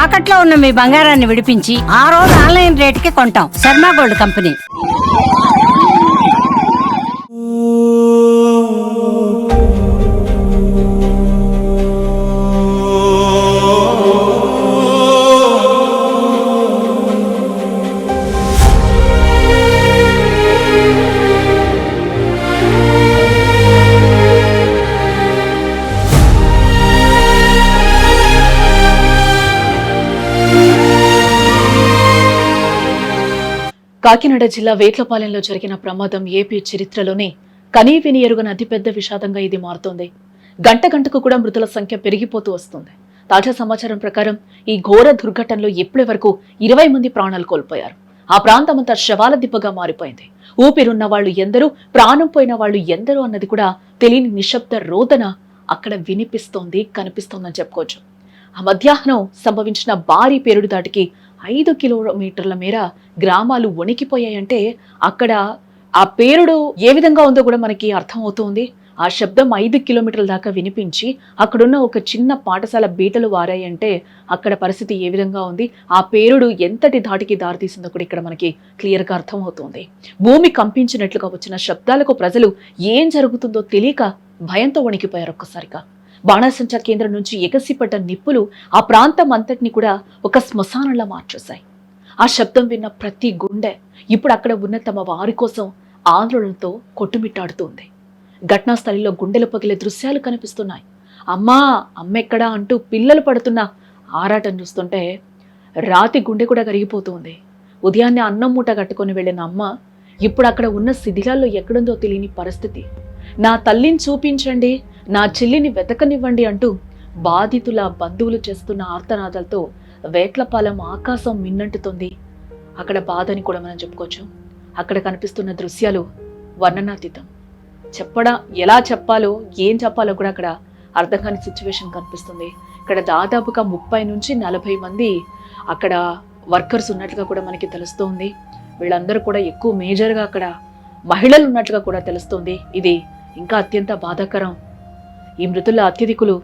తాకట్లో ఉన్న మీ బంగారాన్ని విడిపించి ఆ రోజు ఆన్లైన్ రేటుకి కొంటాం. Sharma gold company. కాకినాడ జిల్లా వేట్లపాలెంలో జరిగిన ప్రమాదం ఏపీ చరిత్రలోనే కనీవిని ఎరుగని అతిపెద్ద విషాదంగా ఇది మారుతోంది. గంట గంటకు కూడా మృతుల సంఖ్య పెరిగిపోతూ వస్తుంది. తాజా సమాచారం ప్రకారం ఈ ఘోర దుర్ఘటనలో ఇప్పటి వరకు 20 మంది ప్రాణాలు కోల్పోయారు. ఆ ప్రాంతమంతా శవాల దిబ్బగా మారిపోయింది. ఊపిరున్న వాళ్ళు ఎందరూ, ప్రాణం పోయిన వాళ్ళు ఎందరూ అన్నది కూడా తెలియని నిశ్శబ్ద రోదన అక్కడ వినిపిస్తోంది, కనిపిస్తోందని చెప్పుకోవచ్చు. ఆ మధ్యాహ్నం సంభవించిన భారీ పేలుడు దాటికి 5 కిలోమీటర్ల మేర గ్రామాలు వణికిపోయాయంటే అక్కడ ఆ పేరుడు ఏ విధంగా ఉందో కూడా మనకి అర్థమవుతోంది. ఆ శబ్దం 5 కిలోమీటర్ల దాకా వినిపించి అక్కడున్న ఒక చిన్న పాఠశాల బీటలు వారాయంటే అక్కడ పరిస్థితి ఏ విధంగా ఉంది, ఆ పేరుడు ఎంతటి ధాటికి దారితీసిందో కూడా ఇక్కడ మనకి క్లియర్గా అర్థమవుతోంది. భూమి కంపించినట్లుగా వచ్చిన శబ్దాలకు ప్రజలు ఏం జరుగుతుందో తెలియక భయంతో వణికిపోయారు. ఒక్కసారిగా బాణాసంచా కేంద్రం నుంచి ఎగసిపడ్డ నిప్పులు ఆ ప్రాంతం అంతటిని కూడా ఒక శ్మశానంలా మార్చేశాయి. ఆ శబ్దం విన్న ప్రతి గుండె ఇప్పుడు అక్కడ ఉన్న తమ వారి కోసం ఆందోళనతో కొట్టుమిట్టాడుతుంది. ఘటనా స్థలిలో గుండెలు పగిలే దృశ్యాలు కనిపిస్తున్నాయి. అమ్మా అమ్మెక్కడా అంటూ పిల్లలు పడుతున్న ఆరాటం చూస్తుంటే రాతి గుండె కూడా కరిగిపోతుంది. ఉదయాన్నే అన్నం మూట కట్టుకొని వెళ్ళిన అమ్మ ఇప్పుడు అక్కడ ఉన్న శిథిలాల్లో ఎక్కడుందో తెలియని పరిస్థితి. నా తల్లిని చూపించండి, నా చెల్లిని వెతకనివ్వండి అంటూ బాధితుల బంధువులు చేస్తున్న ఆర్తనాదాలతో వేట్లపాలెం ఆకాశం మిన్నంటుతుంది. అక్కడ బాధని కూడా మనం చెప్పుకోవచ్చు. అక్కడ కనిపిస్తున్న దృశ్యాలు వర్ణనాతీతం. ఎలా చెప్పాలో ఏం చెప్పాలో కూడా అక్కడ అర్థం కాని సిచ్యువేషన్ కనిపిస్తుంది. ఇక్కడ దాదాపుగా 30 నుంచి 40 మంది అక్కడ వర్కర్స్ ఉన్నట్లుగా కూడా మనకి తెలుస్తోంది. వీళ్ళందరూ కూడా ఎక్కువ మేజర్గా అక్కడ మహిళలు ఉన్నట్లుగా కూడా తెలుస్తోంది. ఇది ఇంకా అత్యంత బాధాకరం. ఈ మృతుల అత్యధికులు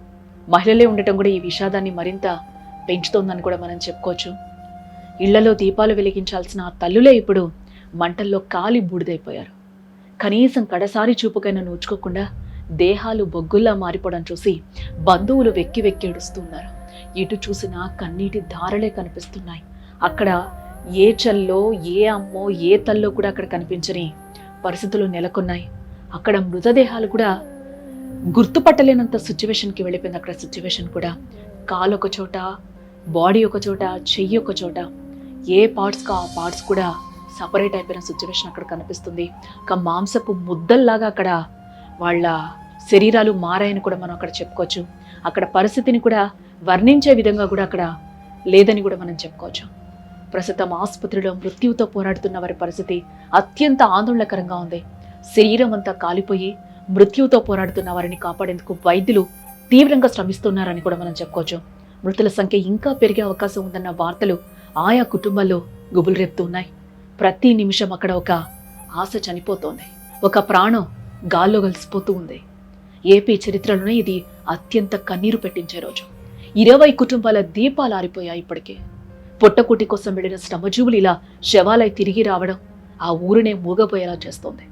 మహిళలే ఉండటం కూడా ఈ విషాదాన్ని మరింత పెంచుతోందని కూడా మనం చెప్పుకోవచ్చు. ఇళ్లలో దీపాలు వెలిగించాల్సిన ఆ తల్లులే ఇప్పుడు మంటల్లో కాలి బూడిదైపోయారు. కనీసం కడసారి చూపుకైనా నోచుకోకుండా దేహాలు బొగ్గుల్లా మారిపోవడం చూసి బంధువులు వెక్కి వెక్కి ఏడుస్తున్నారు. ఇటు చూసినా కన్నీటి ధారలే కనిపిస్తున్నాయి. అక్కడ ఏ చల్లో, ఏ అమ్మో, ఏ తల్లో కూడా అక్కడ కనిపించని పరిస్థితులు నెలకొన్నాయి. అక్కడ మృతదేహాలు కూడా గుర్తుపట్టలేనంత సిచ్యువేషన్కి వెళ్ళిపోయింది. అక్కడ సిచ్యువేషన్ కూడా కాలు ఒక చోట, బాడీ ఒక చోట, చెయ్యి ఒక చోట, ఏ పార్ట్స్కి ఆ పార్ట్స్ కూడా సపరేట్ అయిపోయిన సిచ్యువేషన్ అక్కడ కనిపిస్తుంది. ఒక మాంసపు ముద్దల్లాగా అక్కడ వాళ్ళ శరీరాలు మారాయని కూడా మనం అక్కడ చెప్పుకోవచ్చు. అక్కడ పరిస్థితిని కూడా వర్ణించే విధంగా కూడా అక్కడ లేదని కూడా మనం చెప్పుకోవచ్చు. ప్రస్తుతం ఆసుపత్రిలో మృత్యువుతో పోరాడుతున్న వారి పరిస్థితి అత్యంత ఆందోళనకరంగా ఉంది. శరీరం అంతా కాలిపోయి మృత్యువుతో పోరాడుతున్న వారిని కాపాడేందుకు వైద్యులు తీవ్రంగా శ్రమిస్తున్నారని కూడా మనం చెప్పుకోవచ్చు. మృతుల సంఖ్య ఇంకా పెరిగే అవకాశం ఉందన్న వార్తలు ఆయా కుటుంబాల్లో గుబులు రేపుతున్నాయి. ప్రతి నిమిషం అక్కడ ఒక ఆశ చనిపోతోంది, ఒక ప్రాణం గాల్లో కలిసిపోతూ ఉంది. ఏపీ చరిత్రలోనే ఇది అత్యంత కన్నీరు పెట్టించే రోజు. 20 కుటుంబాల దీపాలు ఆరిపోయాయి. ఇప్పటికే పొట్టకూటి కోసం వెళ్ళిన శ్రమజీవులు ఇలా శవాలై తిరిగి రావడం ఆ ఊరినే మూగపోయేలా చేస్తోంది.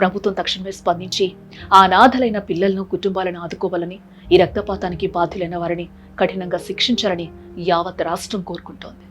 ప్రభుత్వం తక్షణమే స్పందించి ఆ అనాథలైన పిల్లలను, కుటుంబాలను ఆదుకోవాలని, ఈ రక్తపాతానికి బాధ్యులైన వారిని కఠినంగా శిక్షించాలని యావత్ రాష్ట్రం కోరుకుంటోంది.